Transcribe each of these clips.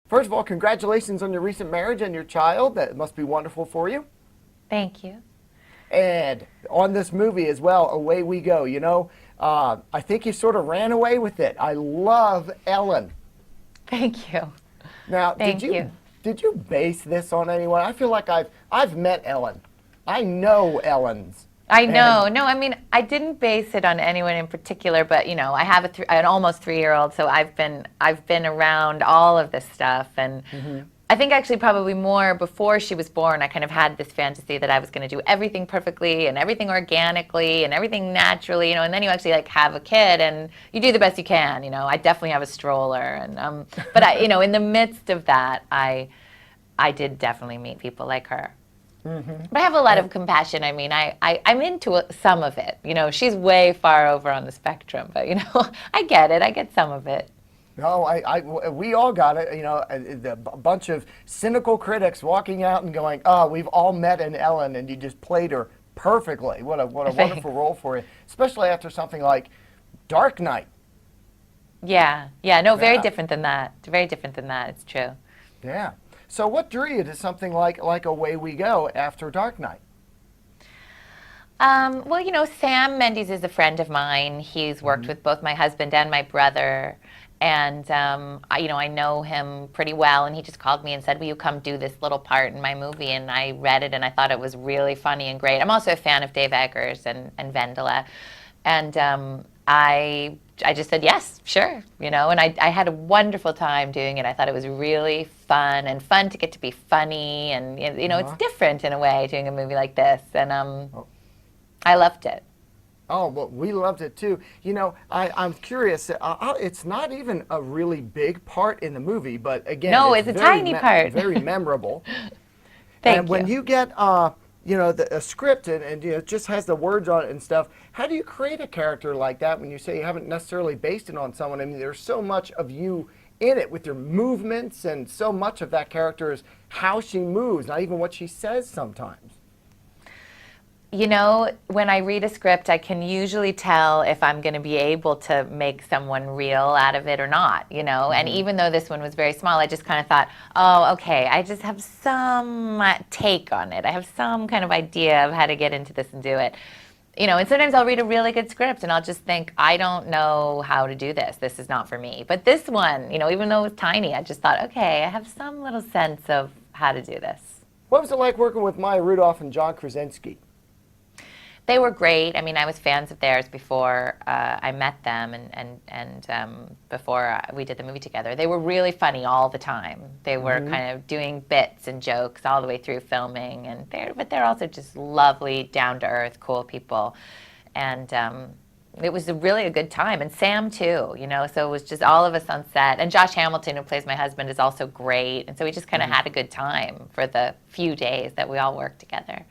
First of all, congratulations on your recent marriage and your child. That must be wonderful for you. Thank you. And on this movie as well, away we go. I think you sort of ran away with it. I love Ellen. Thank you. Now, did Thank you you. did you base this on anyone? I feel like I've met Ellen. I know Ellens. I And know. No, I mean, I didn't base it on anyone in particular, but I have an almost 3-year-old, so I've been around all of this stuff, and I think actually probably more before she was born, I kind of had this fantasy that I was going to do everything perfectly and everything organically and everything naturally, and then you actually like have a kid and you do the best you can. I definitely have a stroller, and but in the midst of that, I did definitely meet people like her. But I have a lot of compassion. I mean, I'm into some of it. She's way far over on the spectrum, but I get it. I get some of it. no, we all got it. A bunch of cynical critics walking out and going, "Oh, we've all met an Ellen, and you just played her perfectly. What a wonderful role for you, especially after something like Dark Knight." Yeah, yeah. No, very Yeah, different than that. Very different than that. It's true. yeah. So, what drew you to something like Away We Go after Dark Knight? Well, Sam Mendes is a friend of mine. He's worked with both my husband and my brother. And, I know him pretty well. And he just called me and said, will you come do this little part in my movie? And I read it and I thought it was really funny and great. I'm also a fan of Dave Eggers and Vendela. And I just said, yes, sure. And I had a wonderful time doing it. I thought it was really fun and fun to get to be funny. And, it's different in a way doing a movie like this. And I loved it. Oh, well, we loved it too. I'm curious. It's not even a really big part in the movie, but again, No, it's a tiny part. very memorable. Thank And when you. you get, a script and it just has the words on it and stuff, how do you create a character like that when you say you haven't necessarily based it on someone? I mean, there's so much of you in it with your movements, and so much of that character is how she moves, not even what she says sometimes. When I read a script, I can usually tell if I'm going to be able to make someone real out of it or not, And even though this one was very small, I just kind of thought, oh, okay, I just have some take on it. I have some kind of idea of how to get into this and do it. And sometimes I'll read a really good script and I'll just think, I don't know how to do this. This is not for me. But this one, even though it was tiny, I just thought, okay, I have some little sense of how to do this. What was it like working with Maya Rudolph and John Krasinski? They were great. I mean, I was fans of theirs before I met them and before we did the movie together. They were really funny all the time. They were kind of doing bits and jokes all the way through filming, but they're also just lovely, down-to-earth, cool people. And it was really a good time. And Sam, too, so it was just all of us on set. And Josh Hamilton, who plays my husband, is also great. And so we just kind of had a good time for the few days that we all worked together.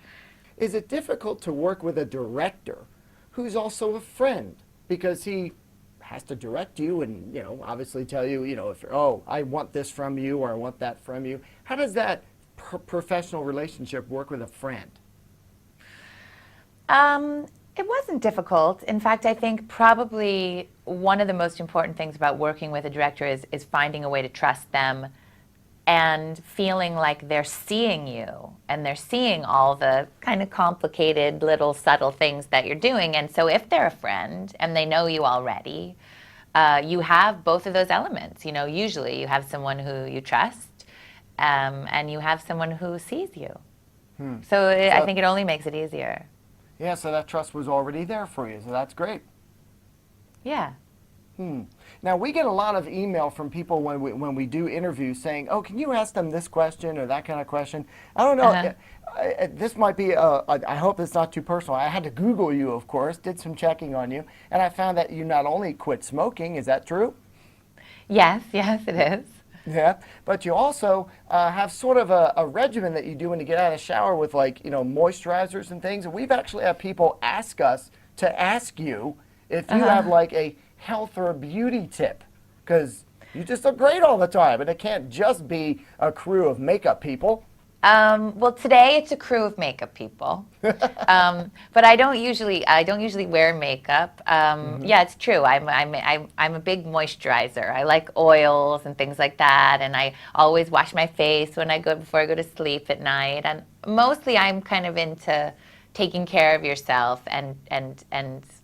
Is it difficult to work with a director who's also a friend, because he has to direct you and obviously tell you if I want this from you or I want that from you? How does that professional relationship work with a friend? It wasn't difficult. In fact, I think probably one of the most important things about working with a director is finding a way to trust them and feeling like they're seeing you and they're seeing all the kind of complicated little subtle things that you're doing. And so if they're a friend and they know you already, you have both of those elements. Usually you have someone who you trust and you have someone who sees you. So I think it only makes it easier. Yeah, so that trust was already there for you, so that's great. Yeah. Now, we get a lot of email from people when we do interviews saying, oh, can you ask them this question or that kind of question? I don't know. This might be, I hope it's not too personal. I had to Google you, of course, did some checking on you, and I found that you not only quit smoking, is that true? Yes, it is. Yeah, but you also have sort of a regimen that you do when you get out of the shower with moisturizers and things. And we've actually had people ask us to ask you if you have like a health or a beauty tip, because you just look great all the time, and it can't just be a crew of makeup people. Well, today it's a crew of makeup people, but I don't usually wear makeup. Yeah, it's true. I'm a big moisturizer. I like oils and things like that, and I always wash my face before I go to sleep at night. And mostly, I'm kind of into taking care of yourself and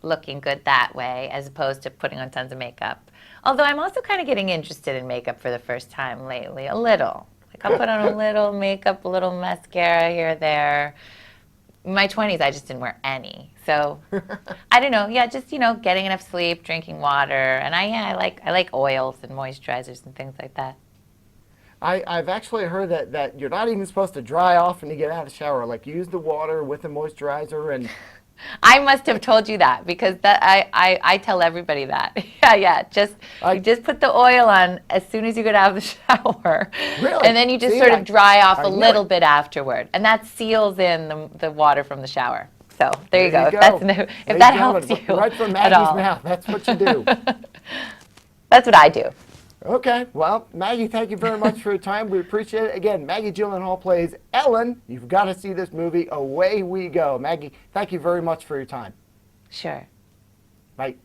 looking good that way, as opposed to putting on tons of makeup. Although I'm also kind of getting interested in makeup for the first time lately, a little. Like I'll put on a little makeup, a little mascara here or there. In my 20s, I just didn't wear any. So I don't know. Yeah, just getting enough sleep, drinking water, and I like oils and moisturizers and things like that. I've actually heard that you're not even supposed to dry off when you get out of the shower. Like use the water with the moisturizer and. I must have told you that because I tell everybody that. Yeah. You just put the oil on as soon as you get out of the shower. Really? And then you just sort of dry off a little bit afterward. And that seals in the water from the shower. So there you go. If that helps you right from at Maggie's all. mouth. That's what you do. That's what I do. Okay. Well, Maggie, thank you very much for your time. We appreciate it. Again, Maggie Gyllenhaal plays Ellen. You've got to see this movie. Away we go. Maggie, thank you very much for your time. Sure. Bye.